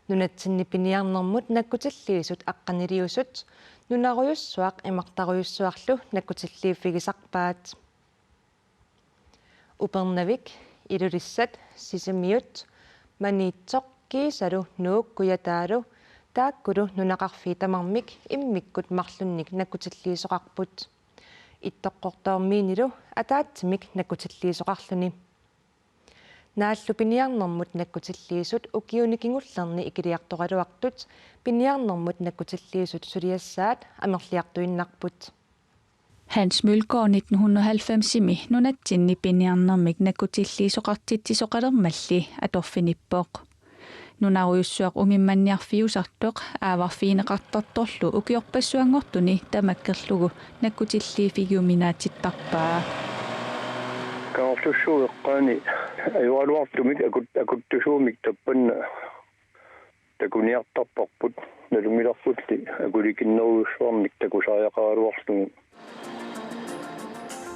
Nunatsinni Piniarnermut nakkutilliisut aqqaniliusut nunaruyussuaq imaqtaruyussuarlu nakkutilliiffigisarpaat. Upernavik ilulissat sisimiut maniitsoq kiisalu nuukkuyataalu taakkulu nunaqarfii tamarmik immikkut marlunnik nakkutilliisoqarput. Ittoqqortoormiinilu ataatsimik nakkutilliisoqarluni. Naallu Piniarnermut nakkutilliisut ukiunikingullerni ikiliartoqaluartut Piniarnermut nakkutilliisut suliassaat amerliartuinnarput. Hans Mølgaard 1990 nunatsinni Piniarnermik nakkutilliisoqartitsisoqalermalli atorfinippoq. Nunaruyussuaq umimmanniarfiusartoq aavarfiineqartartorlu ukiorpassuangortuni tamakkerlugu nakkutilliifigiuminaatittarpaa. Kaartussuueqqaani ajualuartumik akuttusuumik tappanna takuniartarparput nalumilarputli akulikinneruyussuarmik takusaajaqaaluarlugu.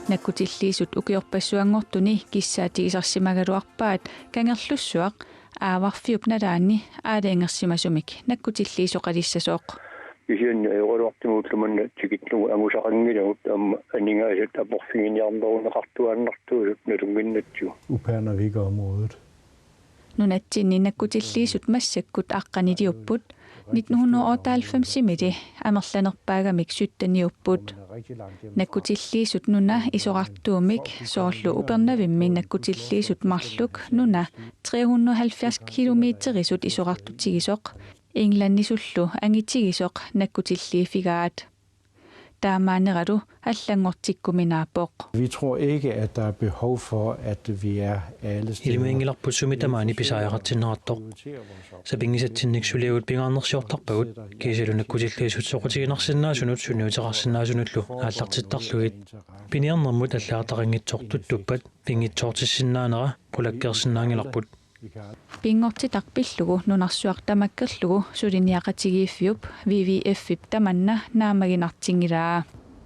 Nakkutilliisut ukiorpassuangortuni kissaatigisarsimagaluarpaat kangerlussuaq aavarfiup nalaanni aalaingersimasumik nakkutilliisoqalissasooq. Isianni ajualuartimuutlumanna tikitlugu angusaqangilagut amma aningaasat aporfinginiarneruneqartuaannartuusut naluminnatsu. Upernavik-området. Nunatsinni nakkutilliisut massakkut aqqaniliupput 1998 amerlanerpaagamik syttaniupput. Nakkutilliisut nuna isoqartuumik soorlu upernavimmi nakkutilliisut marluk nuna 370 kilometerisut isoqartutigisoq Englannisullu angitigisoq nakkutilliifigaat. Taamaaneratu allangortikkuminaapoq. Vi tror ikke, at der er behov for, at vi er alle steder. Ilmiingilarput sumitamaani pisaajaqartinnerattoq. Sapingisatsinniksuliagut pingaarnersiortarpagut kiisalu nakkutilliisut soqutiginarsinnaasunut sunniuteqarsinnaasunullu aallartittarlugit. Piniarnermut allaataqangitsortut tuppat pingitsoortissinnaanera qulakkeersinnaangilarput. Pingortitarpillugu nunarsuartamakkerlugu suliniaqatigiiffiup WWF-ip tamanna naamaginartingilaa.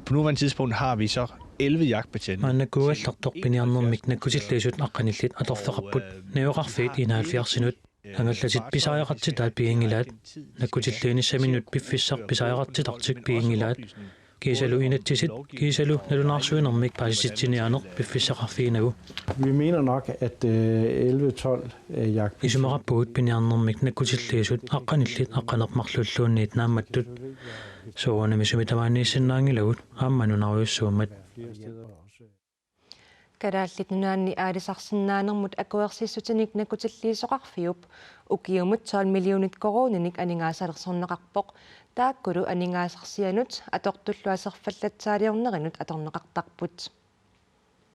På nuværende tidspunkt har vi så 11 jagtbetjente. Mannakuallartoq Piniarnermik nakkutilliisut aqqanillit atorfeqarput nayoqarfiit 71-sinut angallatit pisaajaqartitaat piingilaat nakkutilliinissaminut piffissaq pisaajaqartitartik piingilaat kiisalu inattisit kiisalu nalunaarsuinermik paasitsiniaaneq piffissaqarfiinagu. Vi mener nok, at 11-12 jagtbetjente. Isumaqappugut Piniarnermik nakkutilliisut aqqanillit aqqanermarlulluunniit naammattut soonami sumitamaaniissinnaangilagut aammanunaruyussuummat. Kadaallit nunaanni aalisarsinnaanermut akuersissutinik nakkutilliisoqarfiup ukiumut 12 millionit korooninik aningaasalersorneqarpoq taakkulu aningaasarsianut atortulluaserfallatsaalijornerinut atorneqartarput.